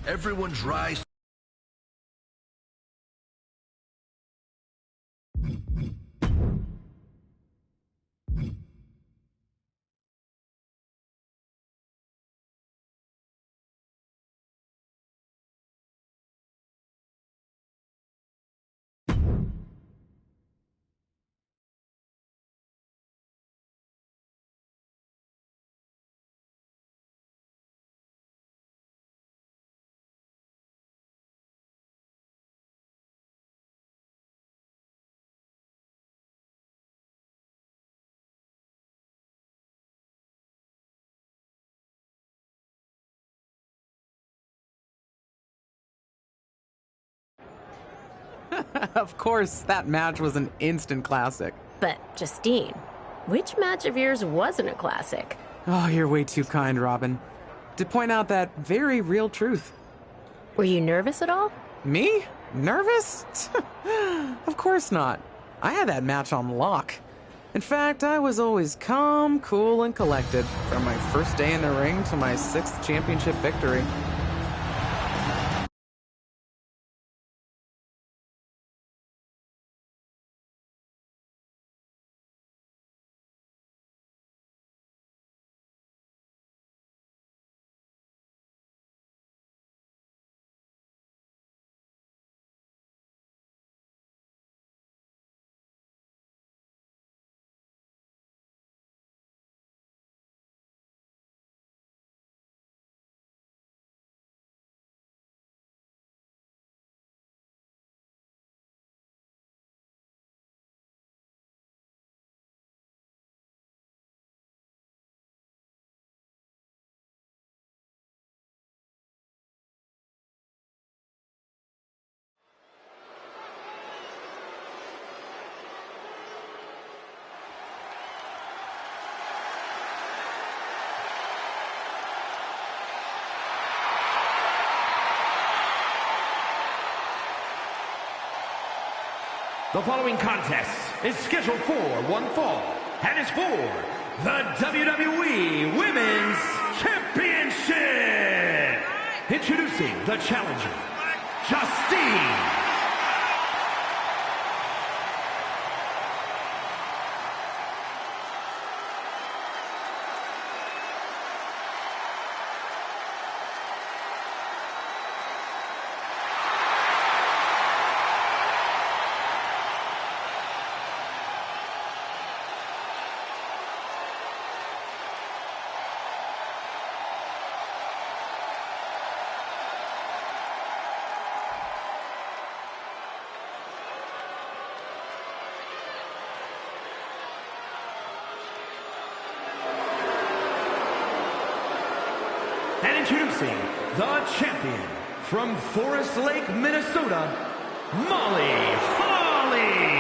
Everyone's rise. Of course, that match was an instant classic. But, Justine, which match of yours wasn't a classic? Oh, you're way too kind, Robin. To point out that very real truth. Were you nervous at all? Me? Nervous? Of course not. I had that match on lock. In fact, I was always calm, cool, and collected from my first day in the ring to my 6th championship victory. The following contest is scheduled for one fall and is for the WWE Women's Championship. Introducing the challenger, Justine. And introducing the champion from Forest Lake, Minnesota, Molly Holly.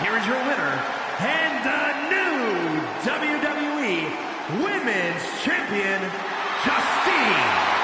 Here is your winner, and the new WWE Women's Champion, Justine.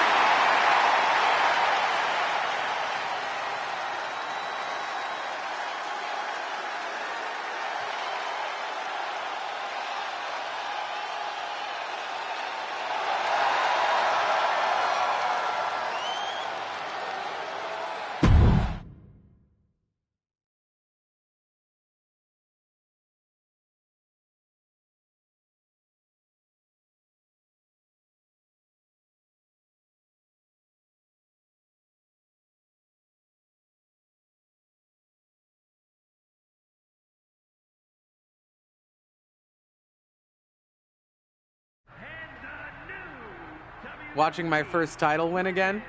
Watching my first title win again?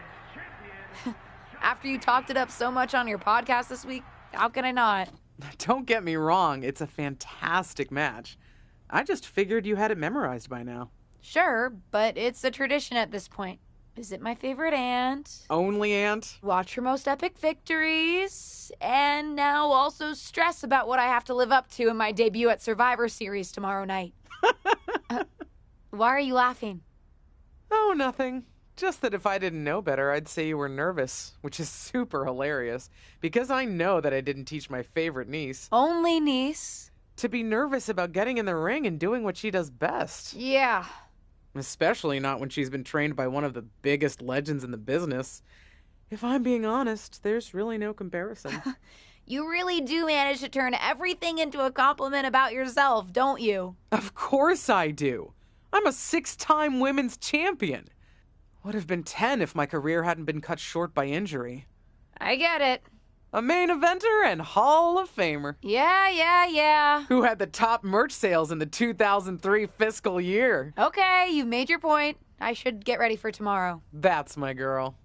After you talked it up so much on your podcast this week, how can I not? Don't get me wrong, it's a fantastic match. I just figured you had it memorized by now. Sure, but it's a tradition at this point. Visit my favorite aunt. Only aunt? Watch her most epic victories. And now also stress about what I have to live up to in my debut at Survivor Series tomorrow night. Why are you laughing? Oh, nothing. Just that if I didn't know better, I'd say you were nervous, which is super hilarious, because I know that I didn't teach my favorite niece. Only niece? To be nervous about getting in the ring and doing what she does best. Yeah. Especially not when she's been trained by one of the biggest legends in the business. If I'm being honest, there's really no comparison. You really do manage to turn everything into a compliment about yourself, don't you? Of course I do. I'm a 6-time women's champion. Would have been 10 if my career hadn't been cut short by injury. I get it. A main eventer and Hall of Famer. Yeah. Who had the top merch sales in the 2003 fiscal year. Okay, you've made your point. I should get ready for tomorrow. That's my girl.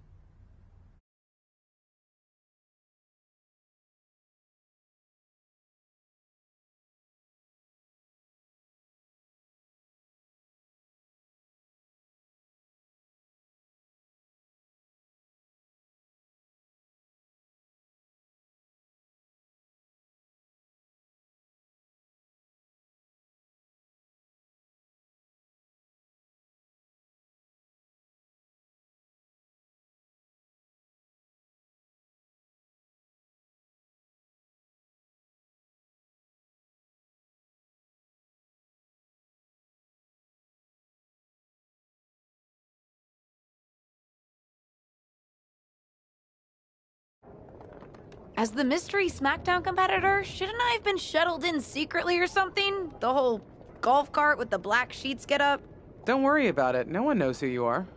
As the mystery SmackDown competitor, shouldn't I have been shuttled in secretly or something? The whole golf cart with the black sheets get up? Don't worry about it. No one knows who you are.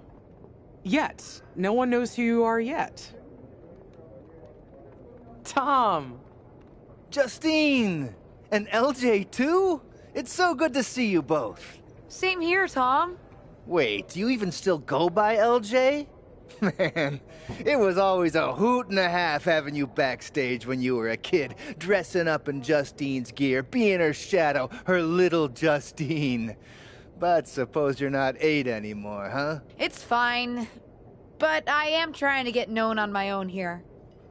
Yet. No one knows who you are yet. Tom! Justine! And LJ too? It's so good to see you both. Same here, Tom. Wait, do you even still go by LJ? Man, it was always a hoot and a half having you backstage when you were a kid, dressing up in Justine's gear, being her shadow, her little Justine. But suppose you're not 8 anymore, huh? It's fine. But I am trying to get known on my own here.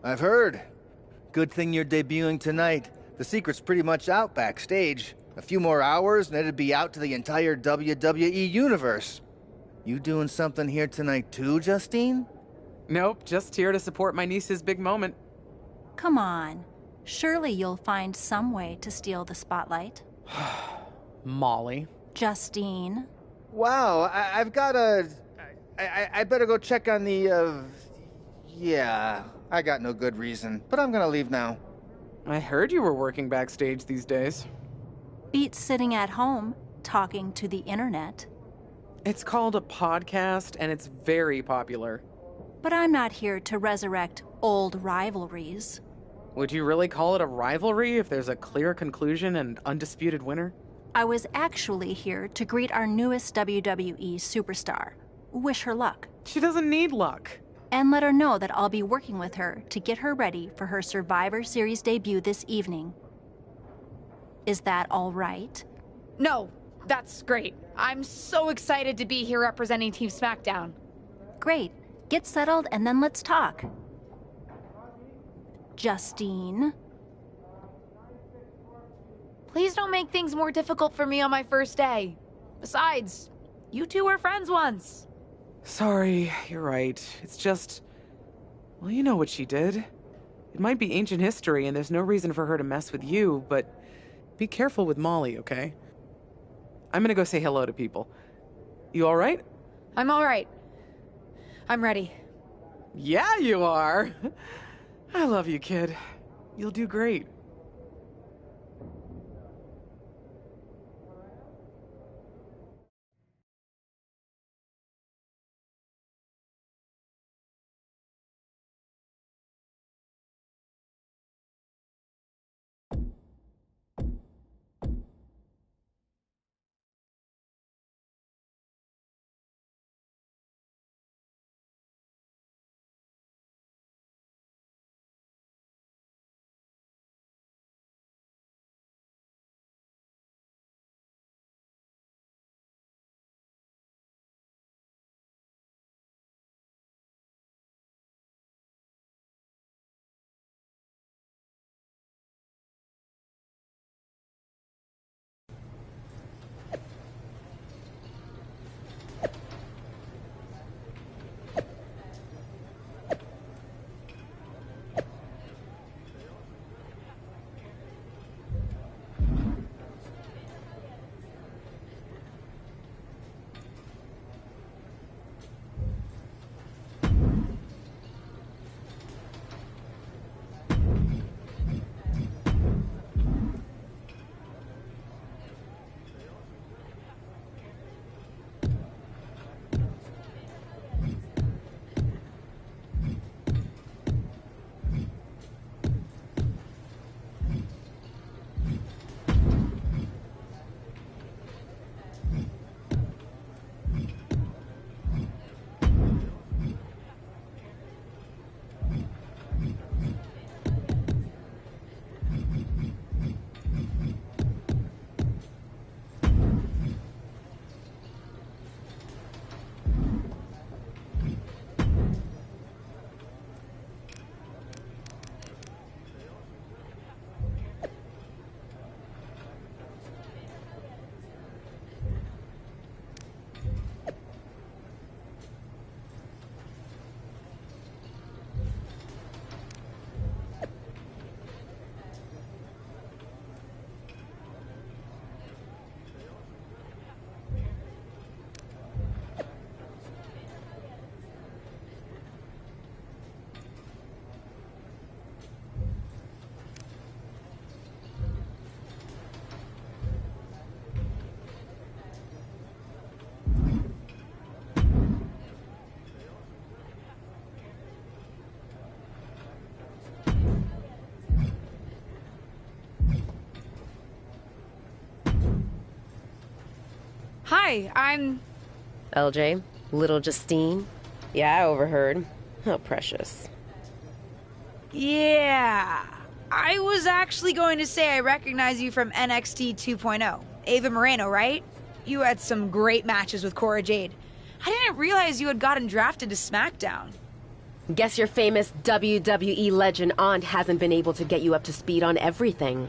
I've heard. Good thing you're debuting tonight. The secret's pretty much out backstage. A few more hours and it'd be out to the entire WWE universe. You doing something here tonight too, Justine? Nope, just here to support my niece's big moment. Come on. Surely you'll find some way to steal the spotlight. Molly. Justine. Wow, I've got a... I better go check on the, Yeah, I got no good reason, but I'm gonna leave now. I heard you were working backstage these days. Beats sitting at home, talking to the internet. It's called a podcast, and it's very popular. But I'm not here to resurrect old rivalries. Would you really call it a rivalry if there's a clear conclusion and undisputed winner? I was actually here to greet our newest WWE superstar. Wish her luck. She doesn't need luck. And let her know that I'll be working with her to get her ready for her Survivor Series debut this evening. Is that all right? No, that's great. I'm so excited to be here representing Team SmackDown. Great. Get settled and then let's talk. Justine. Please don't make things more difficult for me on my first day. Besides, you two were friends once. Sorry, you're right. It's just... Well, you know what she did. It might be ancient history, and there's no reason for her to mess with you, but be careful with Molly, okay? I'm gonna go say hello to people. You alright? I'm alright. I'm ready. Yeah, you are. I love you, kid. You'll do great. Hi, I'm... LJ, little Justine. Yeah, I overheard. How precious. Yeah. I was actually going to say I recognize you from NXT 2.0. Ava Moreno, right? You had some great matches with Cora Jade. I didn't realize you had gotten drafted to SmackDown. Guess your famous WWE legend aunt hasn't been able to get you up to speed on everything.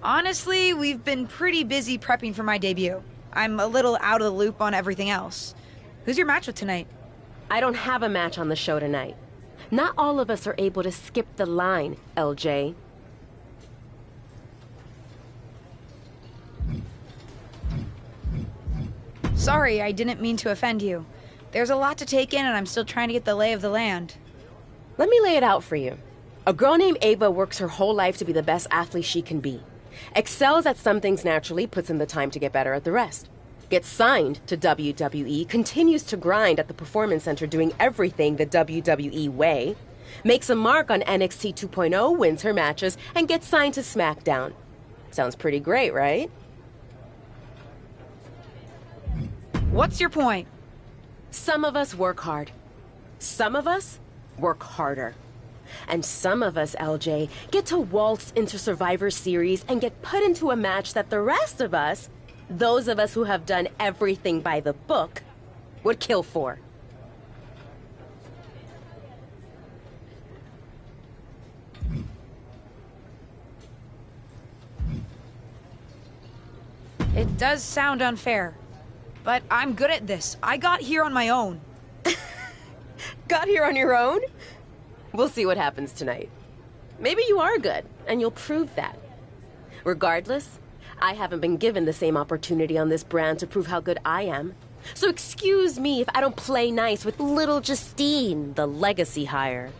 Honestly, we've been pretty busy prepping for my debut. I'm a little out of the loop on everything else. Who's your match with tonight? I don't have a match on the show tonight. Not all of us are able to skip the line, LJ. Sorry, I didn't mean to offend you. There's a lot to take in and I'm still trying to get the lay of the land. Let me lay it out for you. A girl named Ava works her whole life to be the best athlete she can be. Excels at some things naturally, puts in the time to get better at the rest. Gets signed to WWE, continues to grind at the Performance Center doing everything the WWE way. Makes a mark on NXT 2.0, wins her matches, and gets signed to SmackDown. Sounds pretty great, right? What's your point? Some of us work hard. Some of us work harder. And some of us, LJ, get to waltz into Survivor Series and get put into a match that the rest of us, those of us who have done everything by the book, would kill for. It does sound unfair, but I'm good at this. I got here on my own. Got here on your own? We'll see what happens tonight. Maybe you are good, and you'll prove that. Regardless, I haven't been given the same opportunity on this brand to prove how good I am. So excuse me if I don't play nice with little Justine, the legacy hire.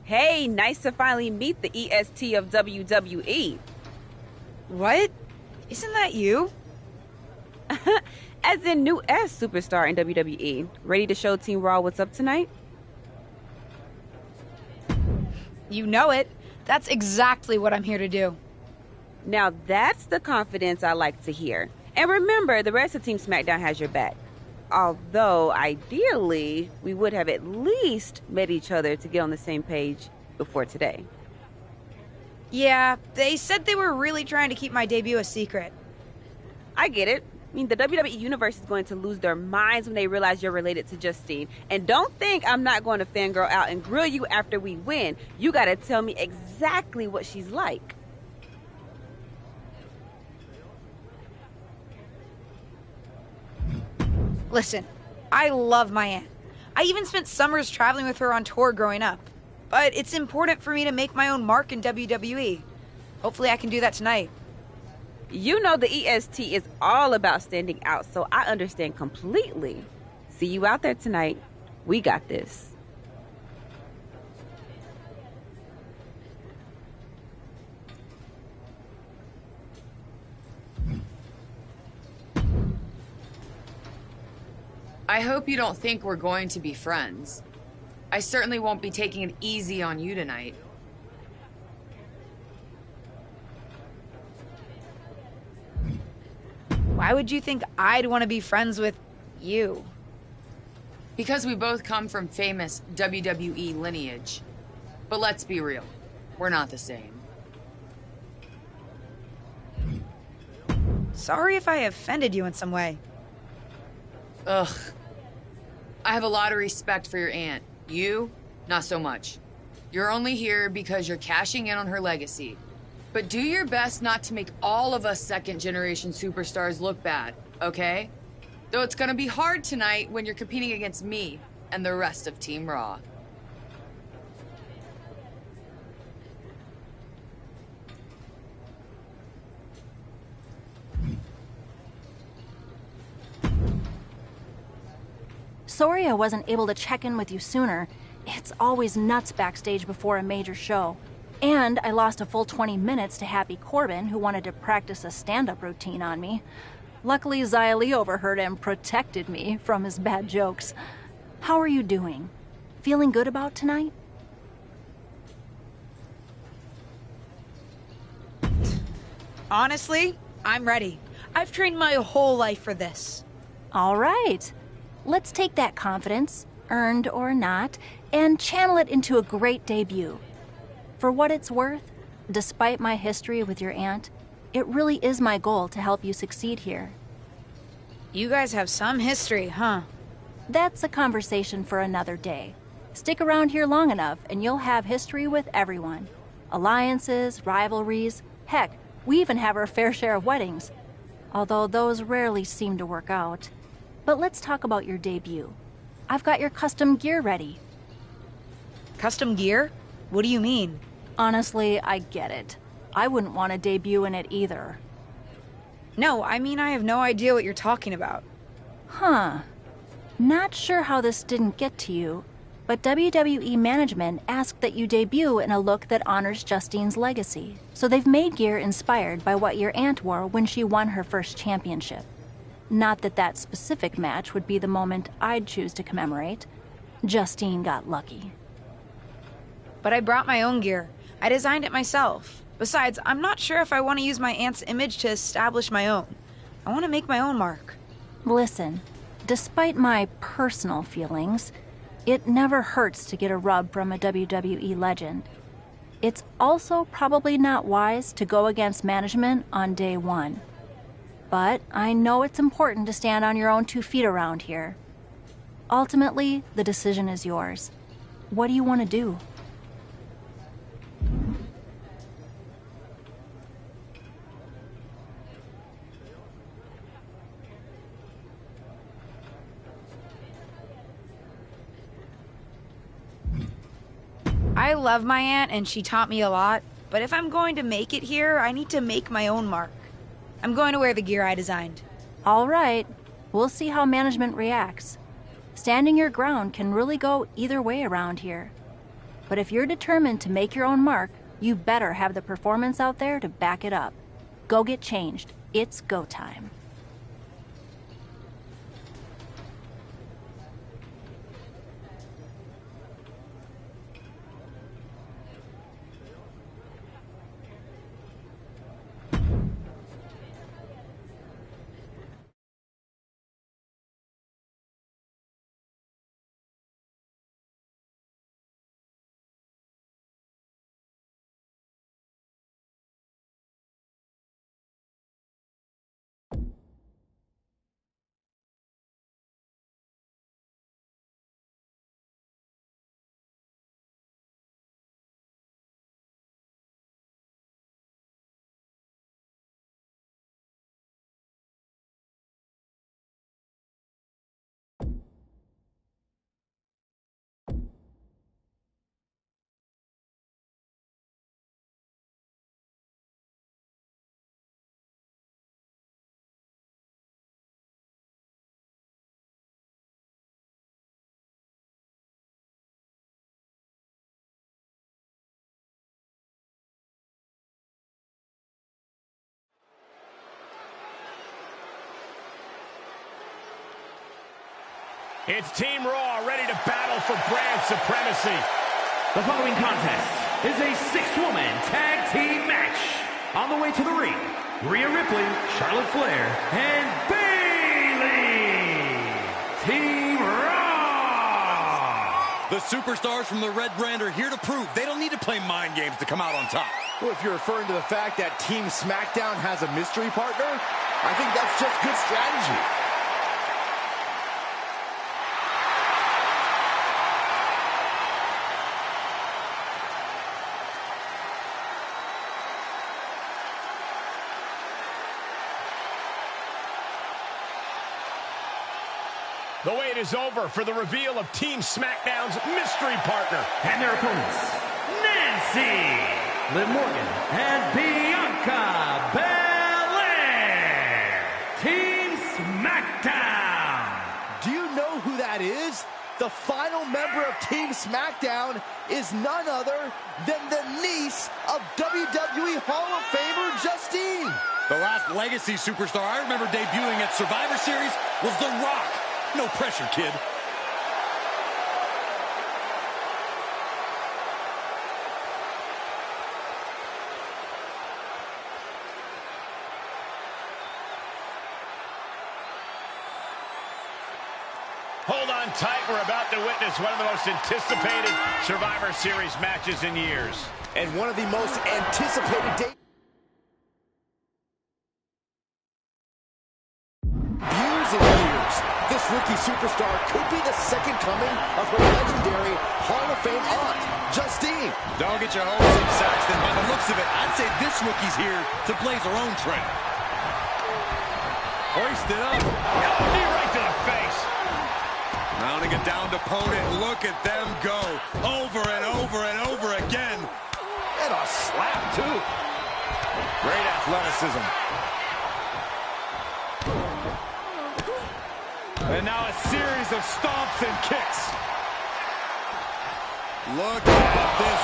Hey, nice to finally meet the EST of WWE. What? Isn't that you? As in new S superstar in WWE. Ready to show Team Raw what's up tonight? You know it. That's exactly what I'm here to do. Now that's the confidence I like to hear. And remember, the rest of Team SmackDown has your back. Although, ideally, we would have at least met each other to get on the same page before today. Yeah, they said they were really trying to keep my debut a secret. I get it. I mean, the WWE Universe is going to lose their minds when they realize you're related to Justine. And don't think I'm not going to fangirl out and grill you after we win. You gotta tell me exactly what she's like. Listen, I love my aunt. I even spent summers traveling with her on tour growing up. But it's important for me to make my own mark in WWE. Hopefully I can do that tonight. You know the EST is all about standing out, so I understand completely. See you out there tonight. We got this. I hope you don't think we're going to be friends. I certainly won't be taking it easy on you tonight. Why would you think I'd want to be friends with you? Because we both come from famous WWE lineage. But let's be real, we're not the same. Sorry if I offended you in some way. Ugh. I have a lot of respect for your aunt. You, not so much. You're only here because you're cashing in on her legacy. But do your best not to make all of us second-generation superstars look bad, okay? Though it's gonna be hard tonight when you're competing against me and the rest of Team Raw. Sorry I wasn't able to check in with you sooner. It's always nuts backstage before a major show. And I lost a full 20 minutes to Happy Corbin, who wanted to practice a stand-up routine on me. Luckily, Xia Li overheard and protected me from his bad jokes. How are you doing? Feeling good about tonight? Honestly, I'm ready. I've trained my whole life for this. All right. Let's take that confidence, earned or not, and channel it into a great debut. For what it's worth, despite my history with your aunt, it really is my goal to help you succeed here. You guys have some history, huh? That's a conversation for another day. Stick around here long enough and you'll have history with everyone. Alliances, rivalries, heck, we even have our fair share of weddings. Although those rarely seem to work out. But let's talk about your debut. I've got your custom gear ready. Custom gear? What do you mean? Honestly, I get it. I wouldn't want to debut in it either. No, I mean I have no idea what you're talking about. Huh. Not sure how this didn't get to you, but WWE management asked that you debut in a look that honors Justine's legacy. So they've made gear inspired by what your aunt wore when she won her first championship. Not that that specific match would be the moment I'd choose to commemorate. Justine got lucky. But I brought my own gear. I designed it myself. Besides, I'm not sure if I want to use my aunt's image to establish my own. I want to make my own mark. Listen, despite my personal feelings, it never hurts to get a rub from a WWE legend. It's also probably not wise to go against management on day one. But I know it's important to stand on your own 2 feet around here. Ultimately, the decision is yours. What do you want to do? I love my aunt and she taught me a lot, but if I'm going to make it here, I need to make my own mark. I'm going to wear the gear I designed. All right. We'll see how management reacts. Standing your ground can really go either way around here. But if you're determined to make your own mark, you better have the performance out there to back it up. Go get changed. It's go time. It's Team Raw ready to battle for brand supremacy. The following contest is a 6-woman tag team match. On the way to the ring, Rhea Ripley, Charlotte Flair, and Bayley. Team Raw. The superstars from the Red Brand are here to prove they don't need to play mind games to come out on top. Well, if you're referring to the fact that Team SmackDown has a mystery partner, I think that's just good strategy. The wait is over for the reveal of Team SmackDown's mystery partner. And their opponents, Nancy, Liv Morgan, and Bianca Belair. Team SmackDown. Do you know who that is? The final member of Team SmackDown is none other than the niece of WWE Hall of Famer Justine. The last legacy superstar I remember debuting at Survivor Series was The Rock. No pressure, kid. Hold on tight. We're about to witness one of the most anticipated Survivor Series matches in years. And one of the most anticipated days. This rookie superstar could be the second coming of her legendary Hall of Fame aunt, Justine. Don't get your hopes up, Saxton. By the looks of it, I'd say this rookie's here to blaze her own trail. Hoisted up. Knee right to the face. Mounting a downed opponent. Look at them go. Over and over and over again. And a slap, too. Great athleticism. And now a series of stomps and kicks. Look at this.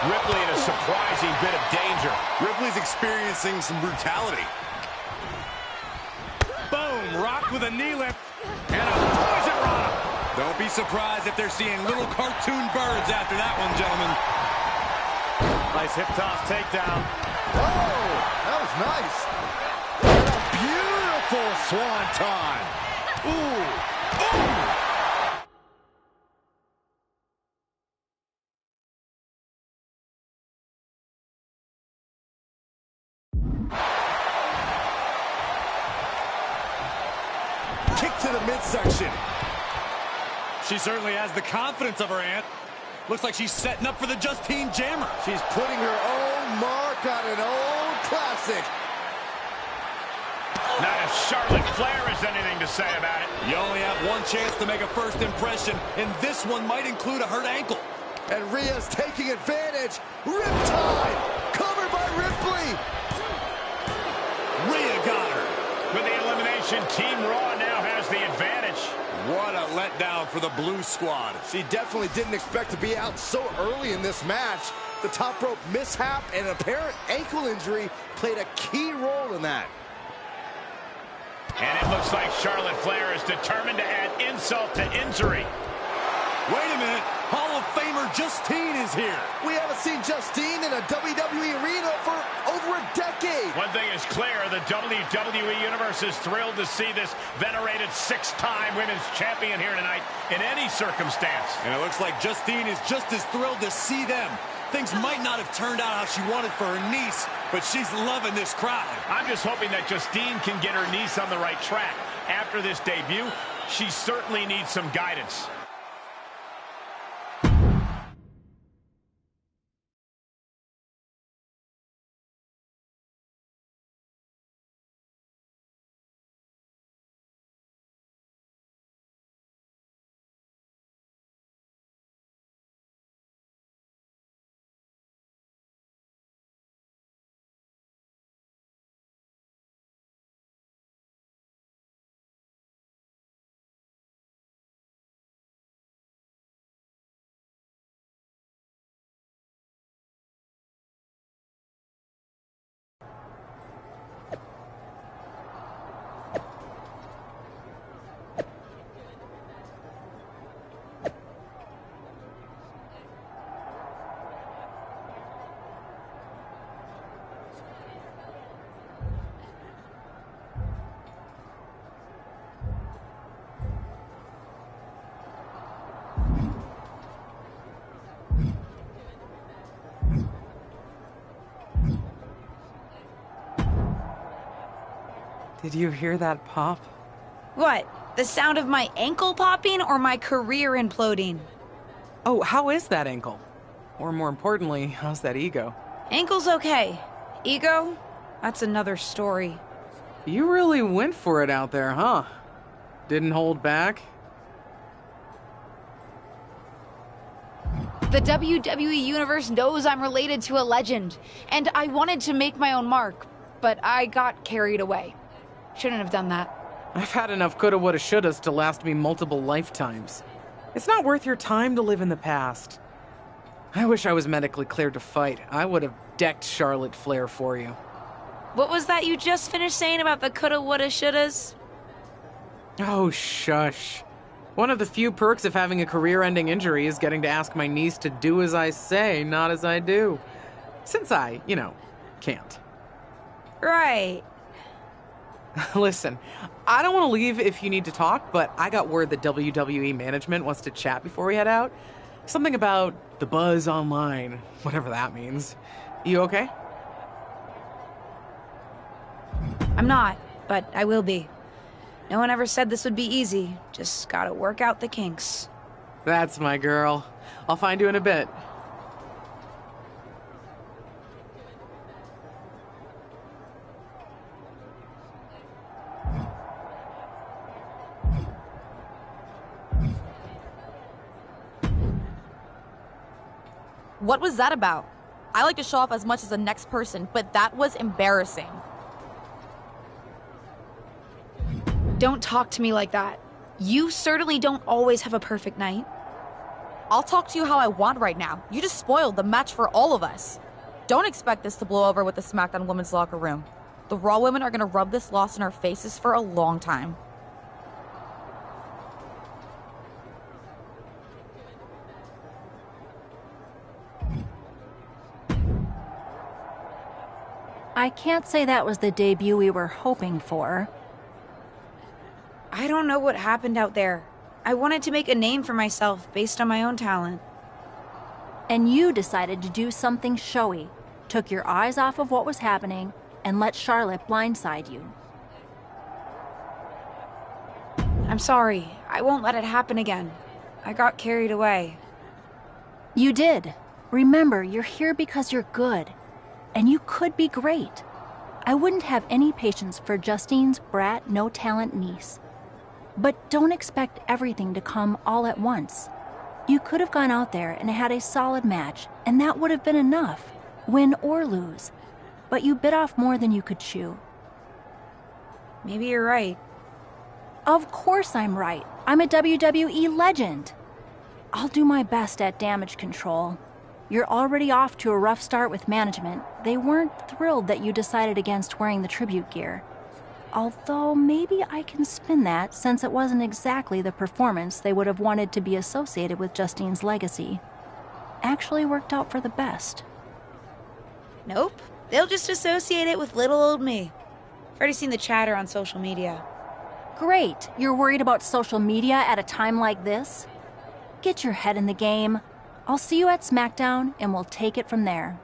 Ripley in a surprising bit of danger. Ripley's experiencing some brutality. Boom, rocked with a knee lift. And a poison rock. Don't be surprised if they're seeing little cartoon birds after that one, gentlemen. Nice hip toss takedown. Oh, that was nice. And a beautiful swanton. Ooh! Ooh! Kick to the midsection. She certainly has the confidence of her aunt. Looks like she's setting up for the Justine Jammer. She's putting her own mark on an old classic. Not if Charlotte Flair has anything to say about it. You only have one chance to make a first impression, and this one might include a hurt ankle. And Rhea's taking advantage. Riptide, covered by Ripley. Rhea got her. With the elimination, Team Raw now has the advantage. What a letdown for the Blue Squad. She definitely didn't expect to be out so early in this match. The top rope mishap and an apparent ankle injury played a key role in that. And it looks like Charlotte Flair is determined to add insult to injury. Wait a minute. Hall of Famer Justine is here. We haven't seen Justine in a WWE arena for over a decade. One thing is clear, the WWE Universe is thrilled to see this venerated six-time women's champion here tonight in any circumstance. And it looks like Justine is just as thrilled to see them. Things might not have turned out how she wanted for her niece, but she's loving this crowd. I'm just hoping that Justine can get her niece on the right track. After this debut, she certainly needs some guidance. Did you hear that pop? What? The sound of my ankle popping or my career imploding? Oh, how is that ankle? Or more importantly, how's that ego? Ankle's okay. Ego? That's another story. You really went for it out there, huh? Didn't hold back? The WWE Universe knows I'm related to a legend, and I wanted to make my own mark, but I got carried away. Shouldn't have done that. I've had enough coulda, woulda, shouldas to last me multiple lifetimes. It's not worth your time to live in the past. I wish I was medically cleared to fight. I would have decked Charlotte Flair for you. What was that you just finished saying about the coulda, woulda, shouldas? Oh, shush. One of the few perks of having a career-ending injury is getting to ask my niece to do as I say, not as I do. Since I, can't. Right. Listen, I don't want to leave if you need to talk, but I got word that WWE management wants to chat before we head out. Something about the buzz online, whatever that means. You okay? I'm not, but I will be. No one ever said this would be easy. Just gotta work out the kinks. That's my girl. I'll find you in a bit. What was that about? I like to show off as much as the next person, but that was embarrassing. Don't talk to me like that. You certainly don't always have a perfect night. I'll talk to you how I want right now. You just spoiled the match for all of us. Don't expect this to blow over with the SmackDown women's locker room. The Raw women are gonna rub this loss in our faces for a long time. I can't say that was the debut we were hoping for. I don't know what happened out there. I wanted to make a name for myself based on my own talent. And you decided to do something showy, took your eyes off of what was happening, and let Charlotte blindside you. I'm sorry. I won't let it happen again. I got carried away. You did. Remember, you're here because you're good. And you could be great. I wouldn't have any patience for Justine's brat, no-talent niece. But don't expect everything to come all at once. You could have gone out there and had a solid match, and that would have been enough, win or lose. But you bit off more than you could chew. Maybe you're right. Of course I'm right. I'm a WWE legend. I'll do my best at damage control. You're already off to a rough start with management. They weren't thrilled that you decided against wearing the tribute gear. Although maybe I can spin that, since it wasn't exactly the performance they would have wanted to be associated with Justine's legacy. Actually worked out for the best. Nope. They'll just associate it with little old me. I've already seen the chatter on social media. Great. You're worried about social media at a time like this? Get your head in the game. I'll see you at SmackDown, and we'll take it from there.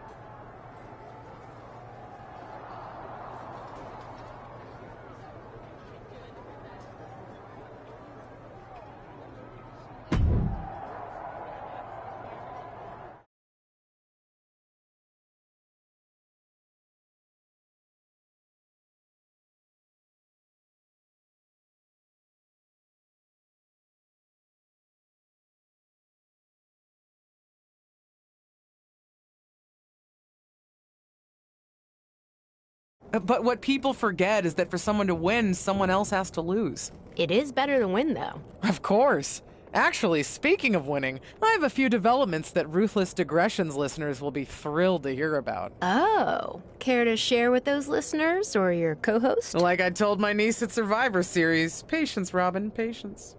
But what people forget is that for someone to win, someone else has to lose. It is better to win, though. Of course. Actually, speaking of winning, I have a few developments that Ruthless Digressions listeners will be thrilled to hear about. Oh, care to share with those listeners or your co-host? Like I told my niece at Survivor Series, patience, Robin, patience.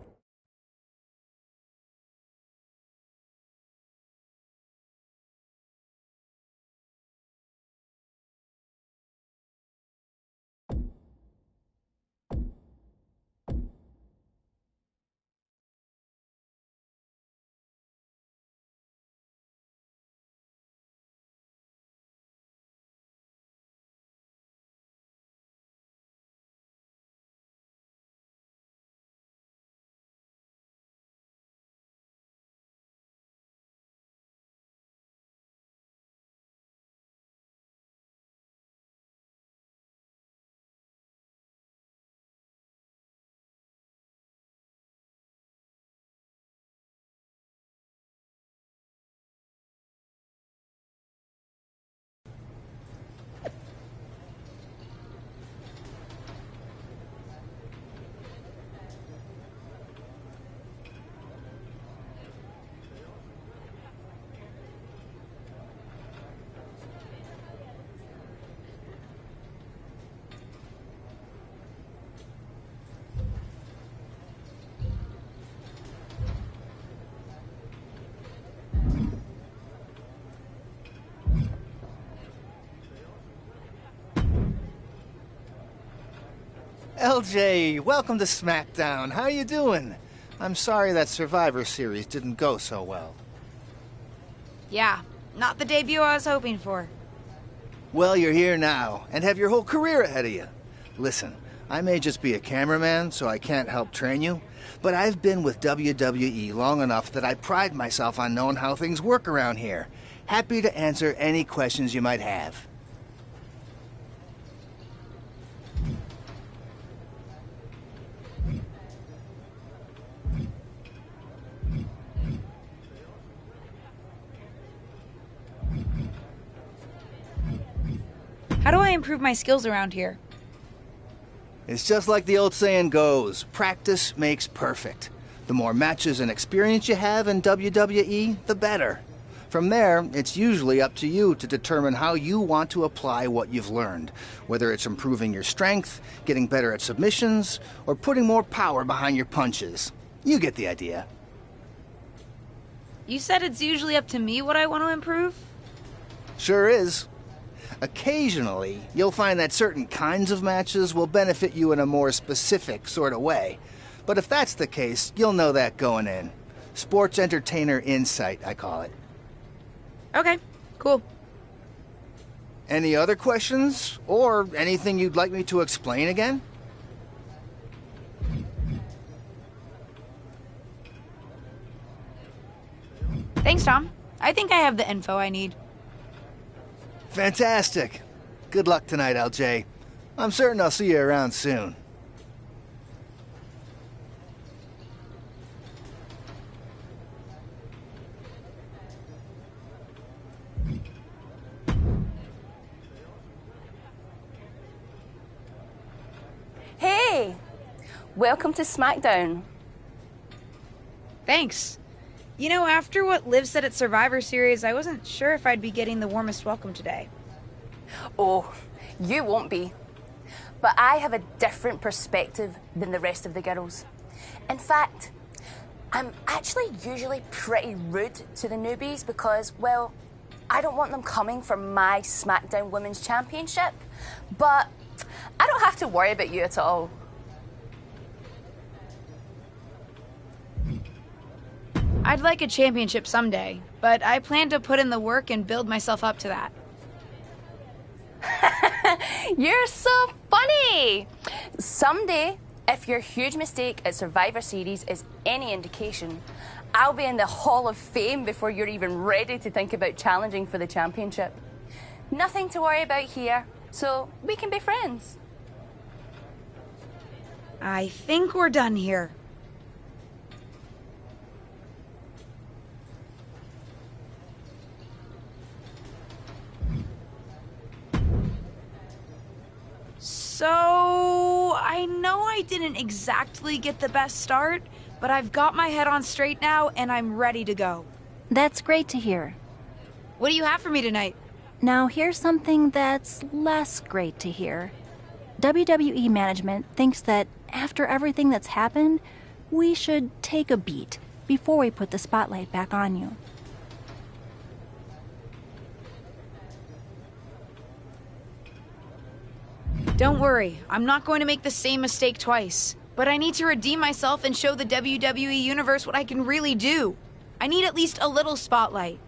LJ, welcome to SmackDown. How you doing? I'm sorry that Survivor Series didn't go so well. Yeah, not the debut I was hoping for. Well, you're here now, and have your whole career ahead of you. Listen, I may just be a cameraman, so I can't help train you, but I've been with WWE long enough that I pride myself on knowing how things work around here. Happy to answer any questions you might have. How do I improve my skills around here? It's just like the old saying goes, practice makes perfect. The more matches and experience you have in WWE, the better. From there, it's usually up to you to determine how you want to apply what you've learned, whether it's improving your strength, getting better at submissions, or putting more power behind your punches. You get the idea. You said it's usually up to me what I want to improve? Sure is. Occasionally, you'll find that certain kinds of matches will benefit you in a more specific sort of way. But if that's the case, you'll know that going in. Sports entertainer insight, I call it. Okay, cool. Any other questions? Or anything you'd like me to explain again? Thanks, Tom. I think I have the info I need. Fantastic. Good luck tonight, LJ. I'm certain I'll see you around soon. Hey! Welcome to SmackDown. Thanks. You know, after what Liv said at Survivor Series, I wasn't sure if I'd be getting the warmest welcome today. Oh, you won't be. But I have a different perspective than the rest of the girls. In fact, I'm actually usually pretty rude to the newbies because, well, I don't want them coming for my SmackDown Women's Championship. But I don't have to worry about you at all. I'd like a championship someday, but I plan to put in the work and build myself up to that. You're so funny! Someday, if your huge mistake at Survivor Series is any indication, I'll be in the Hall of Fame before you're even ready to think about challenging for the championship. Nothing to worry about here, so we can be friends. I think we're done here. So, I know I didn't exactly get the best start, but I've got my head on straight now and I'm ready to go. That's great to hear. What do you have for me tonight? Now, here's something that's less great to hear. WWE management thinks that after everything that's happened, we should take a beat before we put the spotlight back on you. Don't worry, I'm not going to make the same mistake twice. But I need to redeem myself and show the WWE Universe what I can really do. I need at least a little spotlight.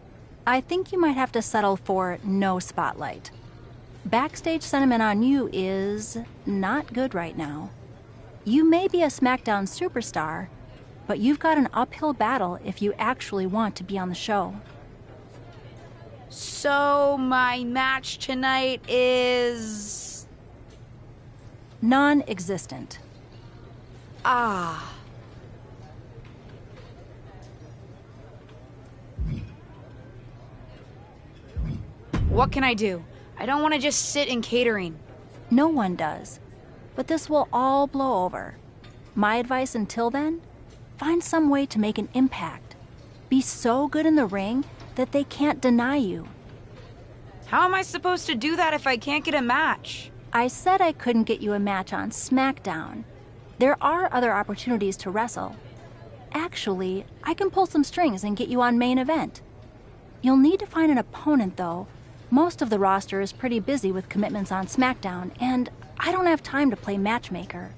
I think you might have to settle for no spotlight. Backstage sentiment on you is not good right now. You may be a SmackDown superstar, but you've got an uphill battle if you actually want to be on the show. So, my match tonight is... non-existent. Ah. What can I do? I don't want to just sit in catering. No one does. But this will all blow over. My advice until then? Find some way to make an impact. Be so good in the ring that they can't deny you. How am I supposed to do that if I can't get a match? I said I couldn't get you a match on SmackDown. There are other opportunities to wrestle. Actually, I can pull some strings and get you on main event. You'll need to find an opponent, though. Most of the roster is pretty busy with commitments on SmackDown, and I don't have time to play matchmaker.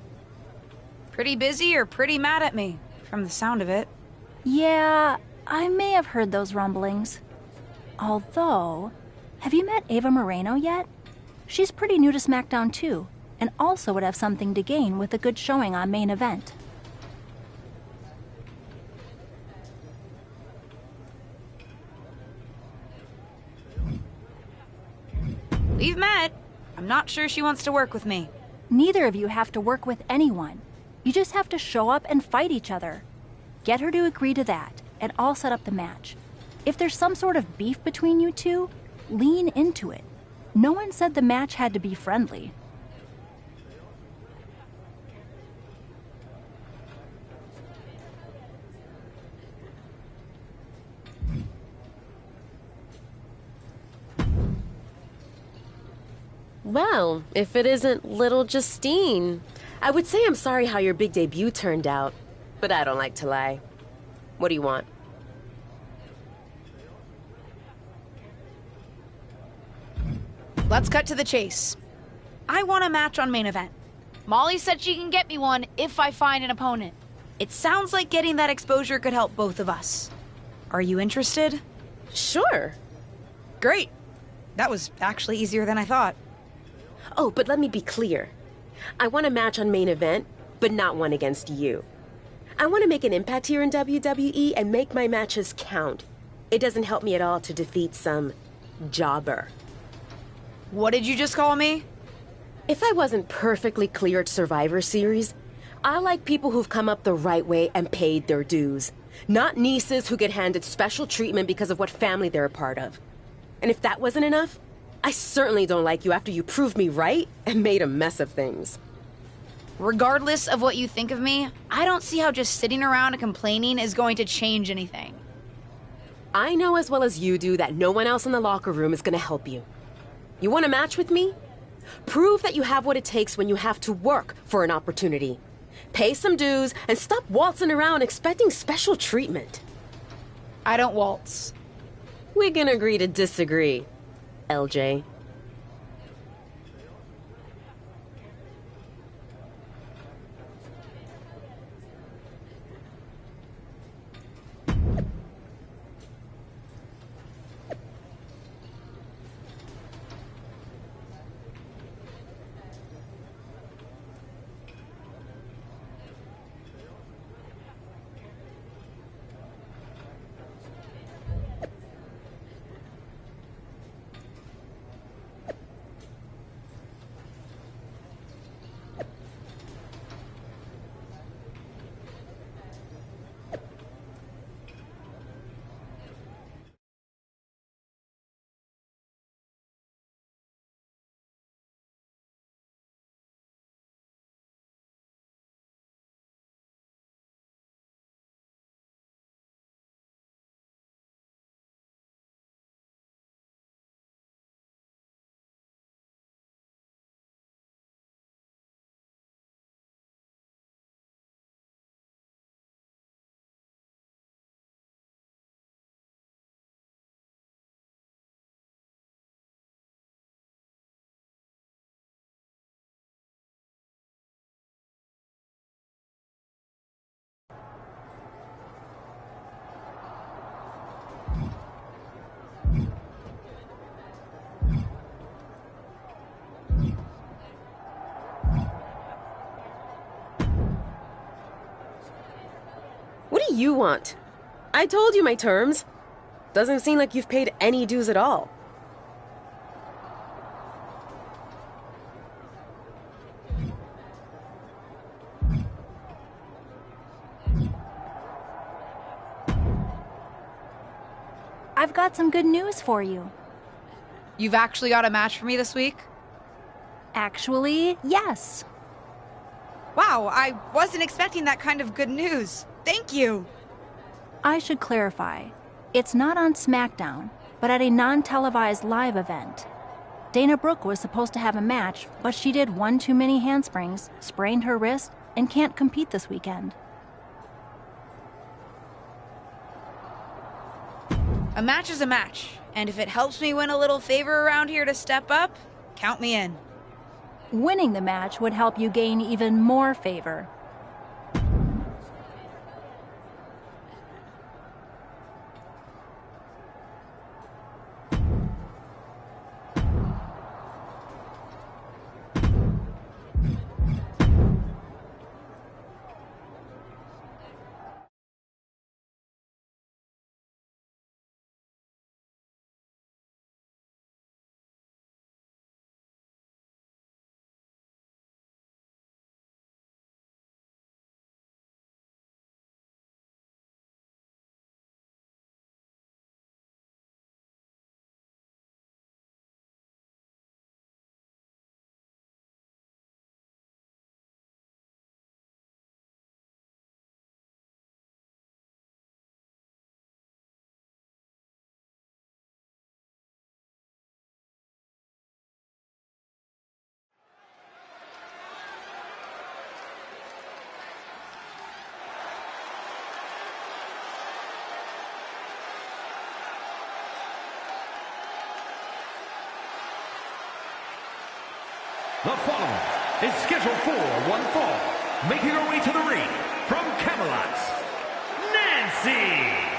Pretty busy or pretty mad at me, from the sound of it. Yeah, I may have heard those rumblings. Although, have you met Ava Moreno yet? She's pretty new to SmackDown too, and also would have something to gain with a good showing on main event. We've met. I'm not sure she wants to work with me. Neither of you have to work with anyone. You just have to show up and fight each other. Get her to agree to that, and I'll set up the match. If there's some sort of beef between you two, lean into it. No one said the match had to be friendly. Well, if it isn't little Justine. I would say I'm sorry how your big debut turned out, but I don't like to lie. What do you want? Let's cut to the chase. I want a match on main event. Molly said she can get me one if I find an opponent. It sounds like getting that exposure could help both of us. Are you interested? Sure. Great. That was actually easier than I thought. Oh, but let me be clear. I want a match on main event, but not one against you. I want to make an impact here in WWE and make my matches count. It doesn't help me at all to defeat some jobber. What did you just call me? If I wasn't perfectly clear at Survivor Series, I like people who've come up the right way and paid their dues. Not nieces who get handed special treatment because of what family they're a part of. And if that wasn't enough, I certainly don't like you after you proved me right and made a mess of things. Regardless of what you think of me, I don't see how just sitting around and complaining is going to change anything. I know as well as you do that no one else in the locker room is going to help you. You want a match with me? Prove that you have what it takes when you have to work for an opportunity. Pay some dues and stop waltzing around expecting special treatment. I don't waltz. We can agree to disagree, LJ. What do you want? I told you my terms. Doesn't seem like you've paid any dues at all. I've got some good news for you. You've actually got a match for me this week? Actually, yes. Wow, I wasn't expecting that kind of good news. Thank you. I should clarify. It's not on SmackDown, but at a non-televised live event. Dana Brooke was supposed to have a match, but she did one too many handsprings, sprained her wrist, and can't compete this weekend. A match is a match, and if it helps me win a little favor around here to step up, count me in. Winning the match would help you gain even more favor. The following is scheduled for one fall, making her way to the ring from Camelot, Nancy.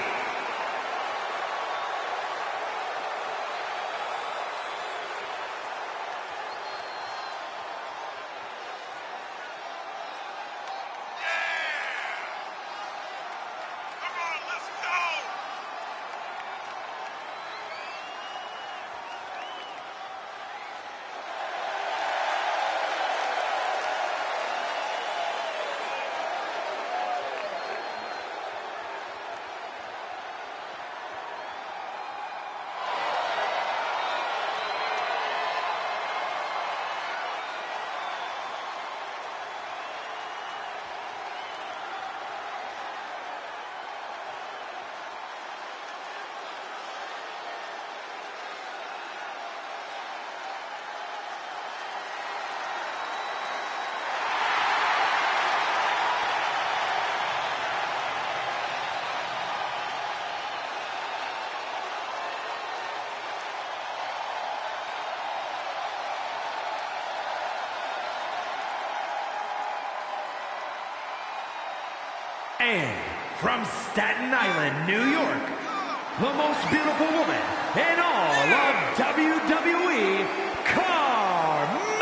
And from Staten Island, New York, the most beautiful woman in all of WWE, Carmella!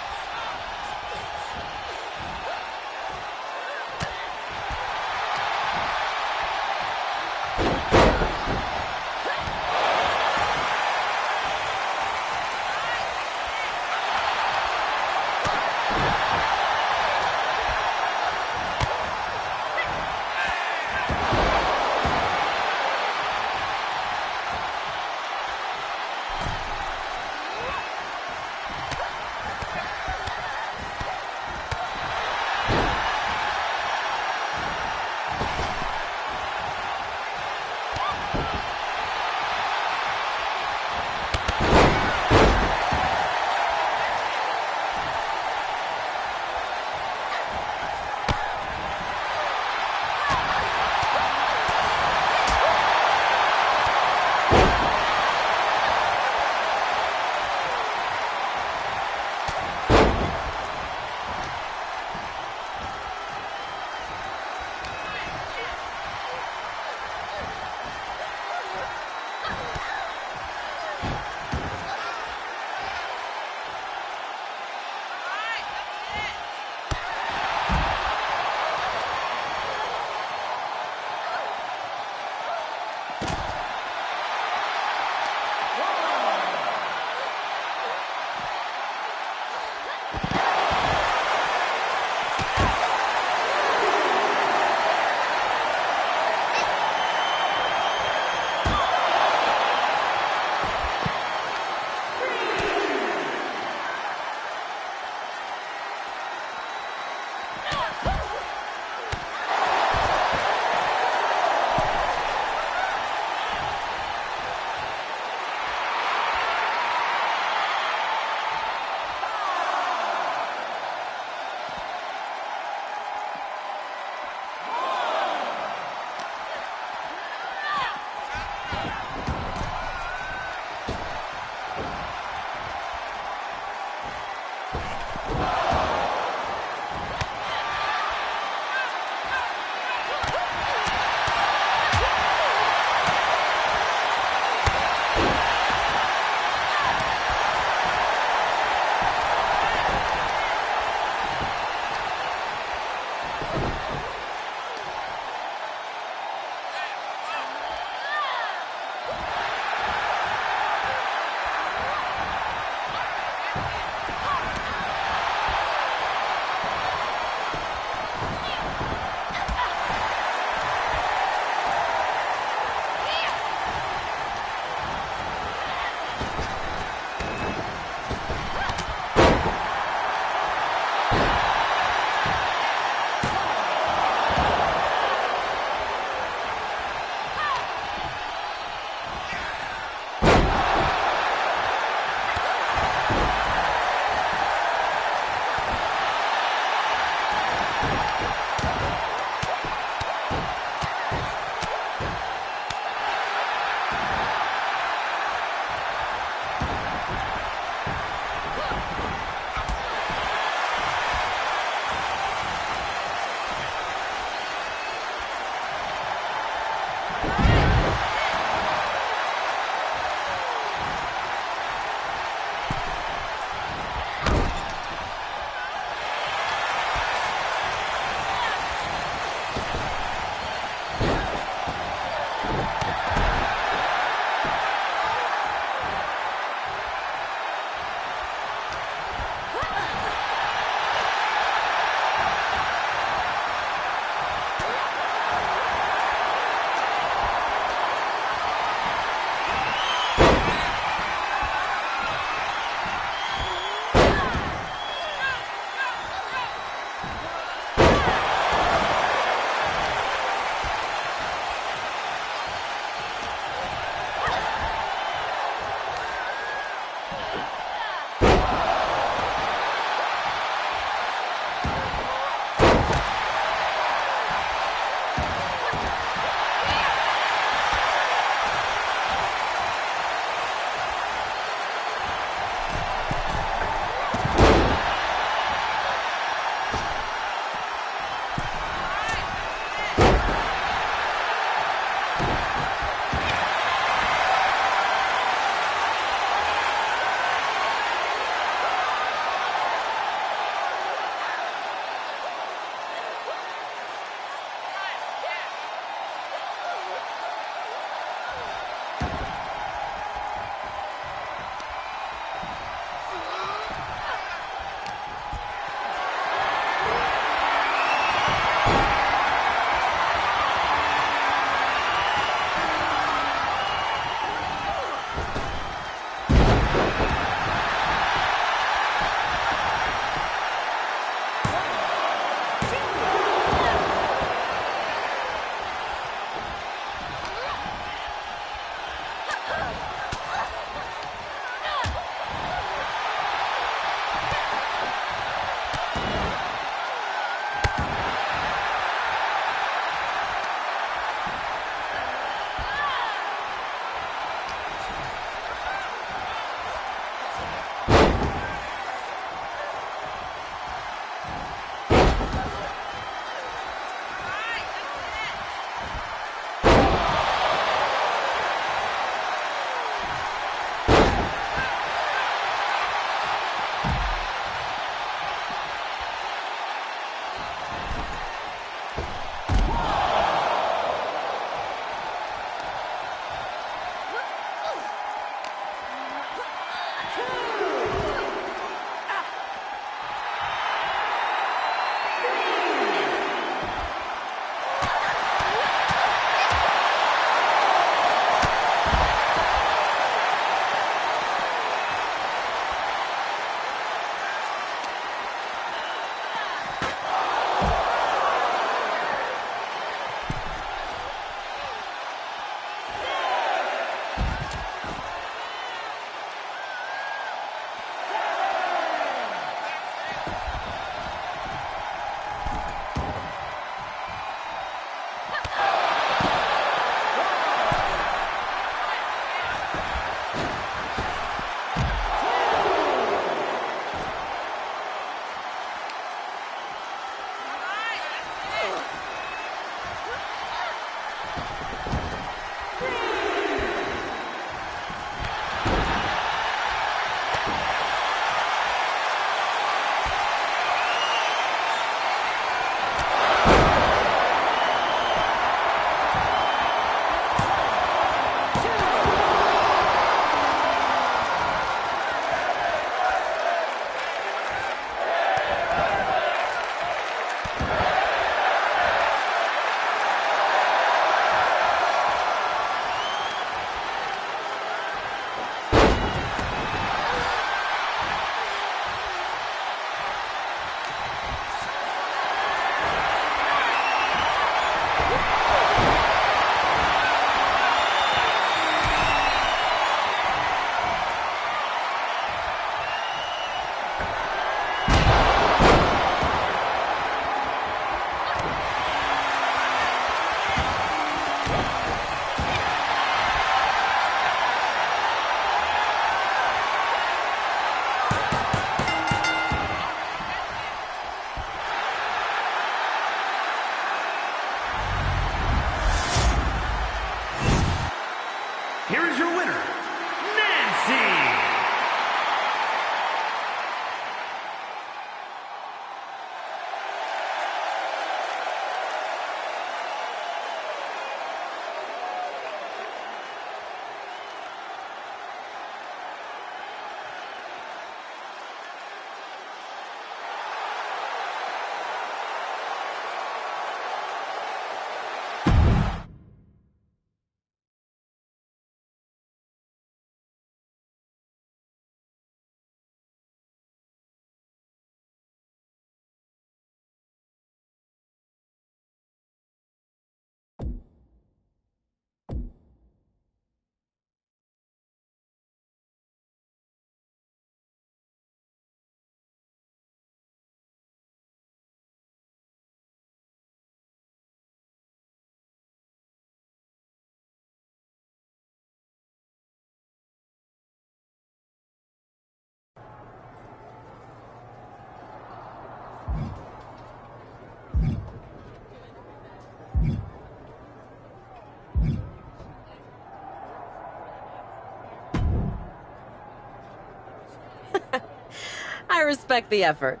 respect the effort.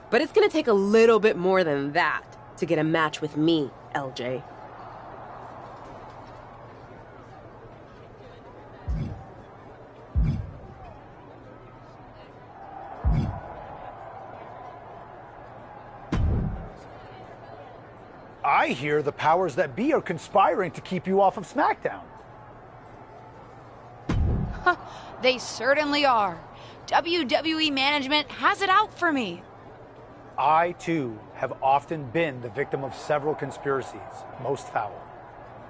But it's gonna take a little bit more than that to get a match with me, LJ. I hear the powers that be are conspiring to keep you off of SmackDown. They certainly are. WWE management has it out for me. I, too, have often been the victim of several conspiracies, most foul.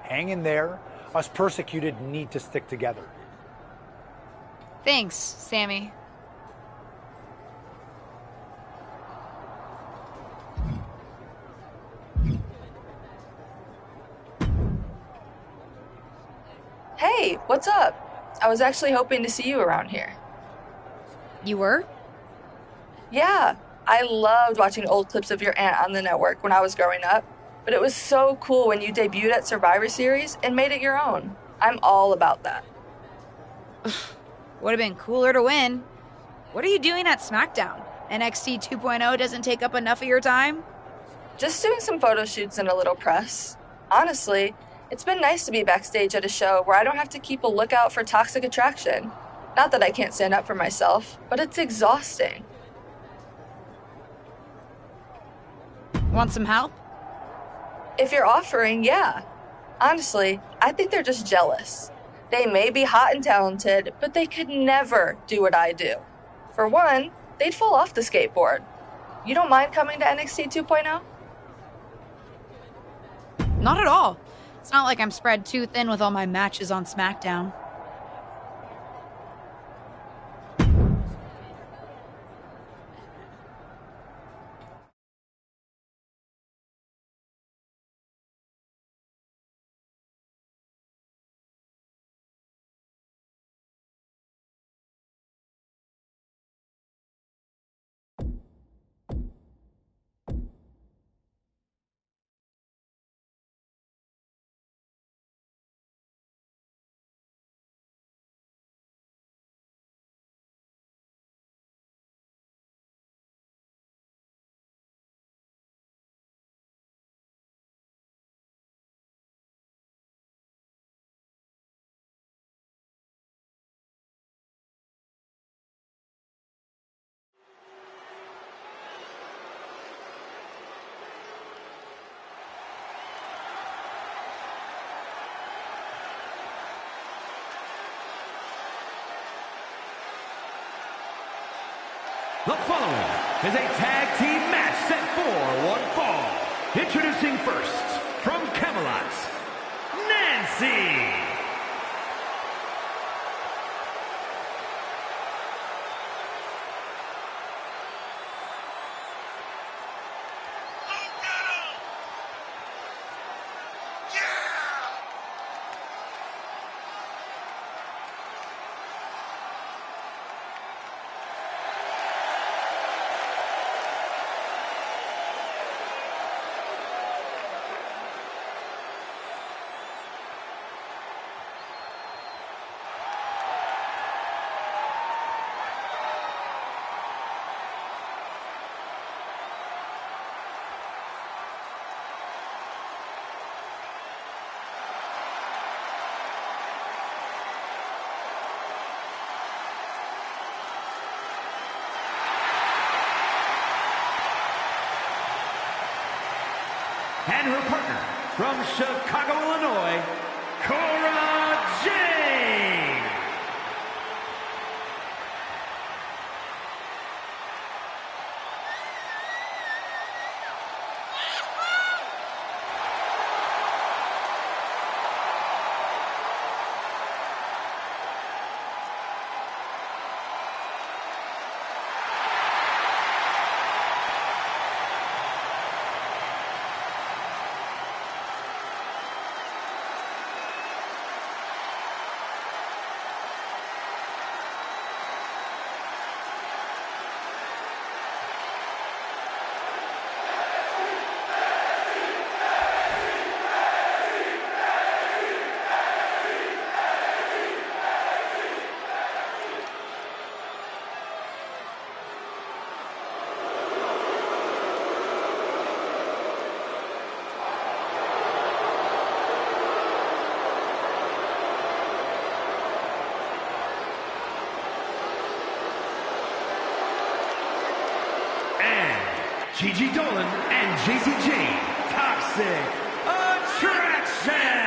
Hang in there. Us persecuted need to stick together. Thanks, Sammy. Hey, what's up? I was actually hoping to see you around here. You were? Yeah, I loved watching old clips of your aunt on the network when I was growing up, but it was so cool when you debuted at Survivor Series and made it your own. I'm all about that. Would have been cooler to win. What are you doing at SmackDown? NXT 2.0 doesn't take up enough of your time? Just doing some photo shoots and a little press. Honestly, it's been nice to be backstage at a show where I don't have to keep a lookout for toxic attraction. Not that I can't stand up for myself, but it's exhausting. Want some help? If you're offering, yeah. Honestly, I think they're just jealous. They may be hot and talented, but they could never do what I do. For one, they'd fall off the skateboard. You don't mind coming to NXT 2.0? Not at all. It's not like I'm spread too thin with all my matches on SmackDown. The following is a tag team match set for one fall. Introducing first, from Camelot, Nancy. And her partner from Chicago, Illinois, Cora Jade. Gigi Dolan and JC Jane, Toxic Attraction!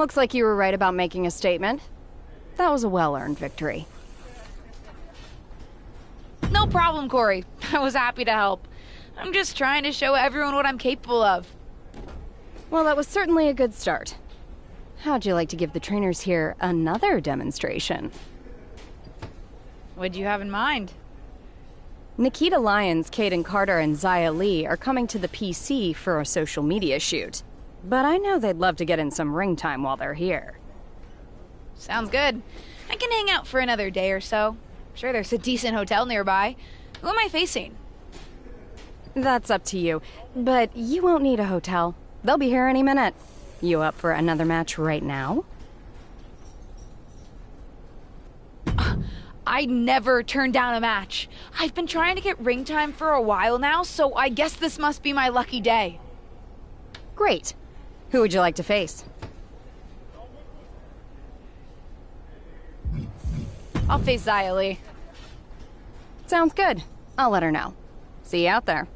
Looks like you were right about making a statement. That was a well-earned victory. No problem, Corey. I was happy to help. I'm just trying to show everyone what I'm capable of. Well, that was certainly a good start. How'd you like to give the trainers here another demonstration? What'd you have in mind? Nikita Lyons, Kaden Carter, and Zaya Lee are coming to the PC for a social media shoot. But I know they'd love to get in some ring time while they're here. Sounds good. I can hang out for another day or so. I'm sure there's a decent hotel nearby. Who am I facing? That's up to you, but you won't need a hotel. They'll be here any minute. You up for another match right now? I never turn down a match. I've been trying to get ring time for a while now, so I guess this must be my lucky day. Great. Who would you like to face? I'll face Xia Li. Sounds good. I'll let her know. See you out there.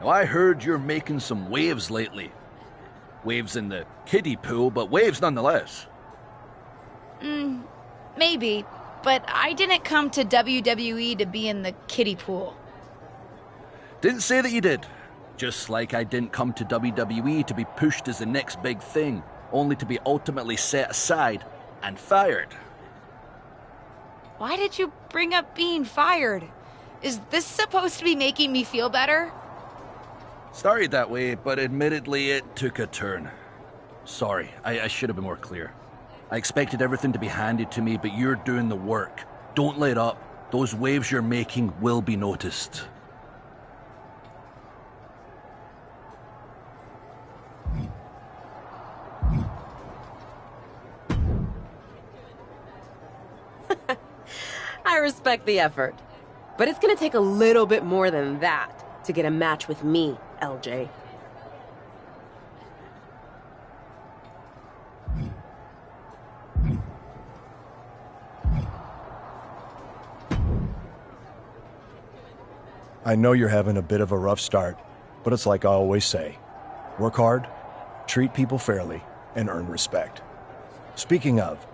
Now, I heard you're making some waves lately. Waves in the kiddie pool, but waves nonetheless. Maybe, but I didn't come to WWE to be in the kiddie pool. Didn't say that you did. Just like I didn't come to WWE to be pushed as the next big thing, only to be ultimately set aside and fired. Why did you bring up being fired? Is this supposed to be making me feel better? Started that way, but admittedly it took a turn. Sorry, I should have been more clear. I expected everything to be handed to me, but you're doing the work. Don't let up. Those waves you're making will be noticed. I respect the effort. But it's gonna take a little bit more than that to get a match with me, LJ. I know you're having a bit of a rough start, but it's like I always say. Work hard, treat people fairly, and earn respect. Speaking of,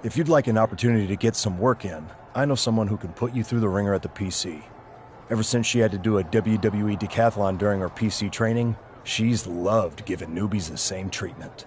if you'd like an opportunity to get some work in, I know someone who can put you through the ringer at the PC. Ever since she had to do a WWE decathlon during her PC training, she's loved giving newbies the same treatment.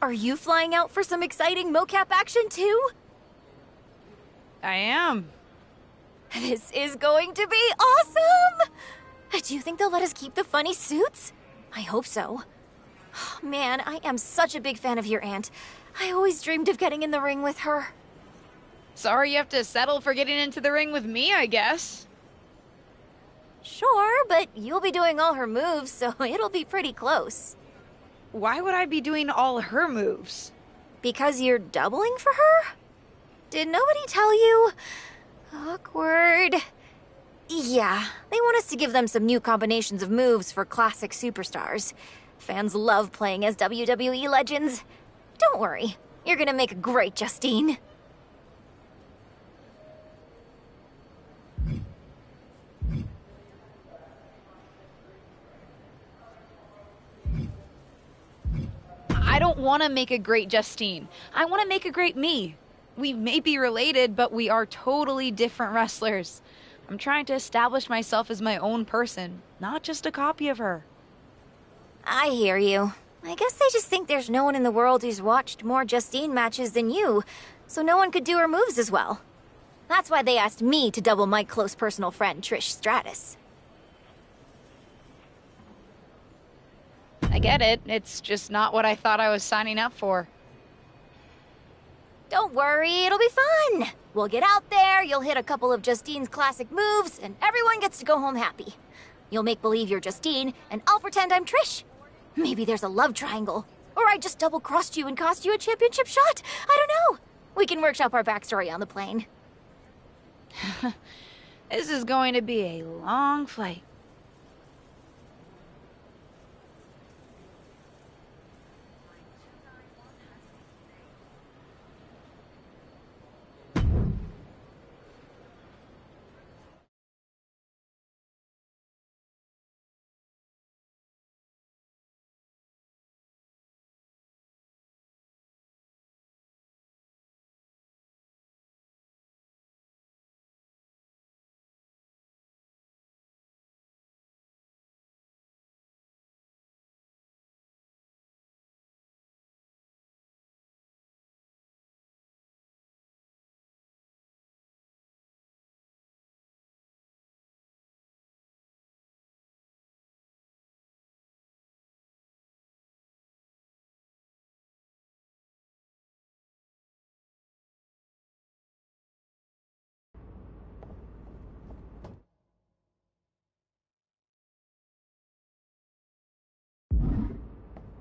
Are you flying out for some exciting mocap action too? I am. This is going to be awesome! Do you think they'll let us keep the funny suits? I hope so. Man, I am such a big fan of your aunt. I always dreamed of getting in the ring with her. Sorry you have to settle for getting into the ring with me, I guess. Sure, but you'll be doing all her moves, so it'll be pretty close. Why would I be doing all her moves? Because you're doubling for her? Did nobody tell you? Awkward. Yeah, they want us to give them some new combinations of moves for classic superstars. Fans love playing as WWE legends. Don't worry, you're gonna make a great Justine. I don't want to make a great Justine. I want to make a great me. We may be related, but we are totally different wrestlers. I'm trying to establish myself as my own person, not just a copy of her. I hear you. I guess they just think there's no one in the world who's watched more Justine matches than you, so no one could do her moves as well. That's why they asked me to double my close personal friend, Trish Stratus. I get it. It's just not what I thought I was signing up for. Don't worry, it'll be fun. We'll get out there, you'll hit a couple of Justine's classic moves, and everyone gets to go home happy. You'll make believe you're Justine, and I'll pretend I'm Trish. Maybe there's a love triangle. Or I just double-crossed you and cost you a championship shot. I don't know. We can workshop our backstory on the plane. This is going to be a long flight.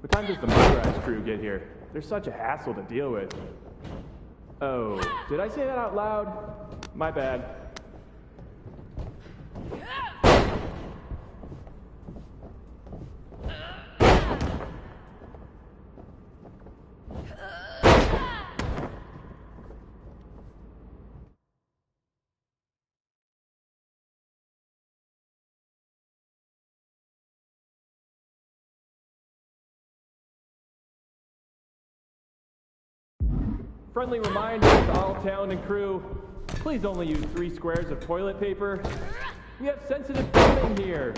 What time does the Myrise crew get here? They're such a hassle to deal with. Oh, did I say that out loud? My bad. Friendly reminder to all talent and crew, please only use 3 squares of toilet paper. We have sensitive filming here.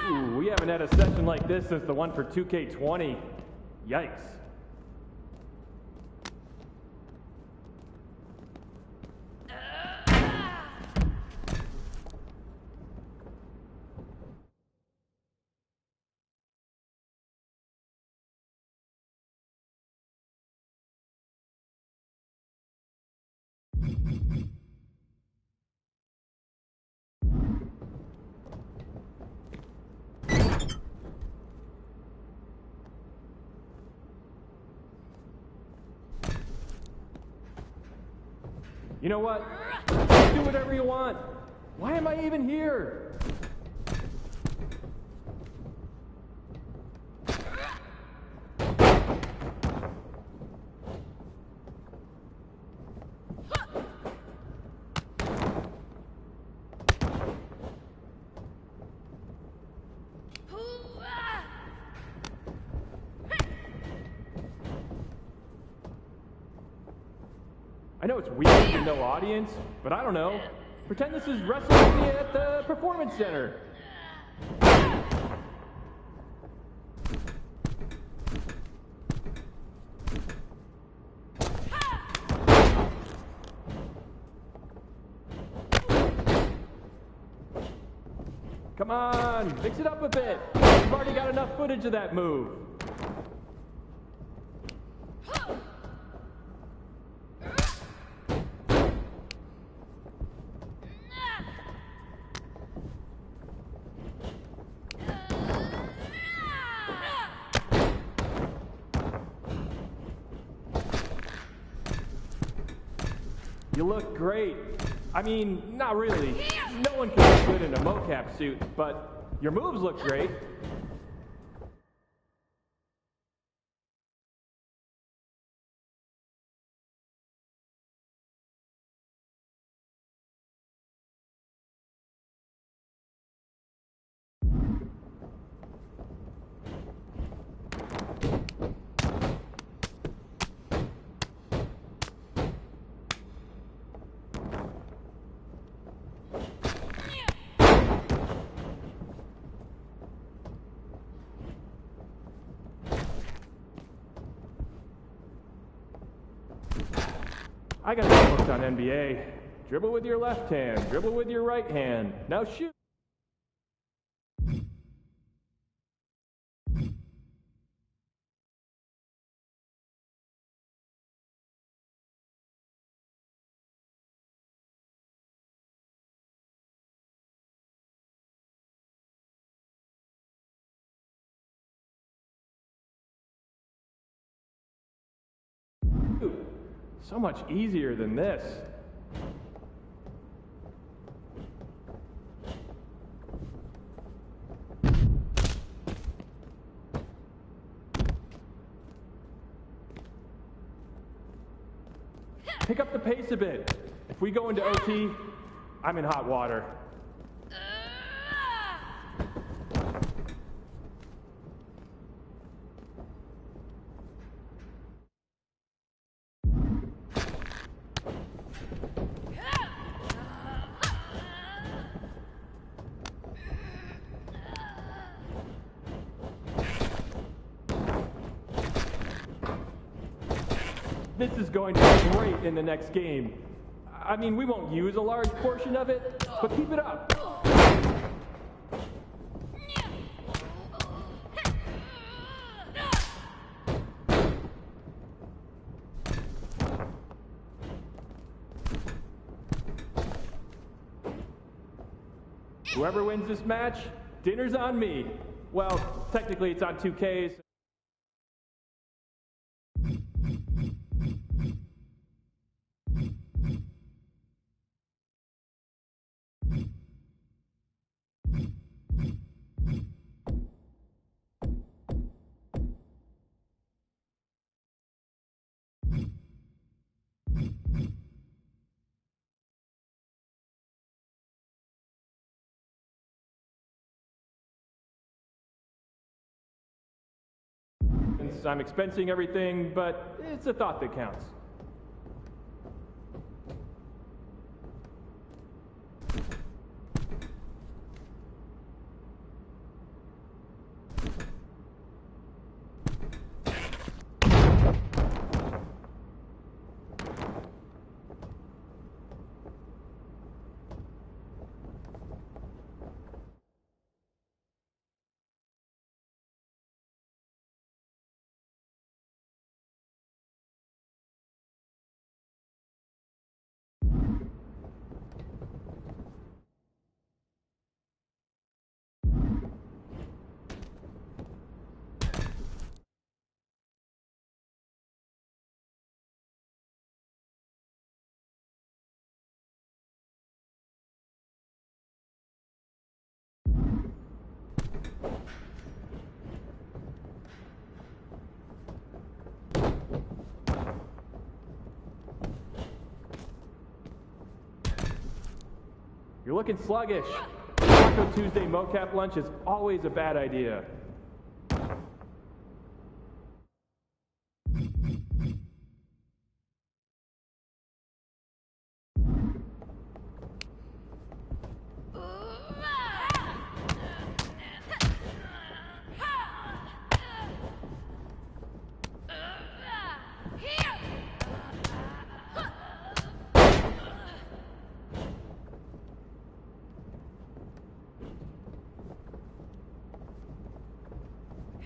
Ooh, we haven't had a session like this since the one for 2K20. Yikes. You know what? Do whatever you want. Why am I even here? I know it's weird with no audience, but I don't know. Pretend this is WrestleMania at the Performance Center. Come on, mix it up a bit. We've already got enough footage of that move. You look great. I mean, not really. No one can look good in a mocap suit, but your moves look great. I got the hooked on NBA. Dribble with your left hand, dribble with your right hand. Now shoot. So much easier than this. Pick up the pace a bit. If we go into OT, I'm in hot water. This is going to be great in the next game. I mean, we won't use a large portion of it, but keep it up. Whoever wins this match, dinner's on me. Well, technically it's on 2Ks. I'm expensing everything, but it's a thought that counts. You're looking sluggish. Taco Tuesday mocap lunch is always a bad idea.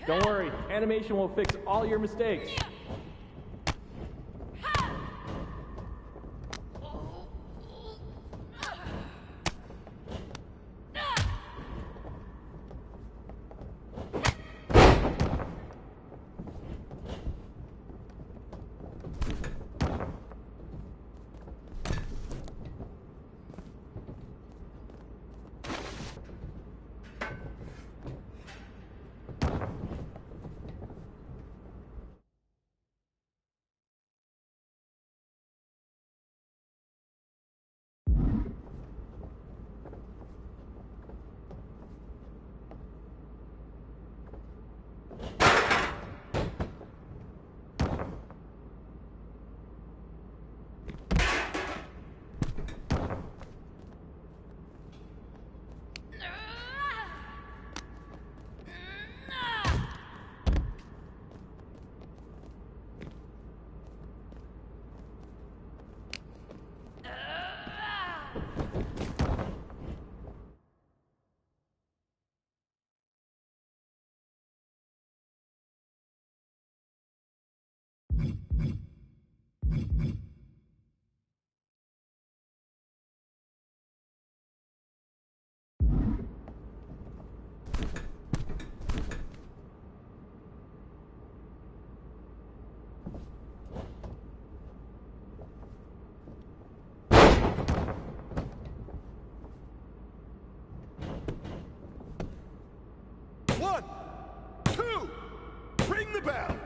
Don't worry, animation will fix all your mistakes. One, two, ring the bell.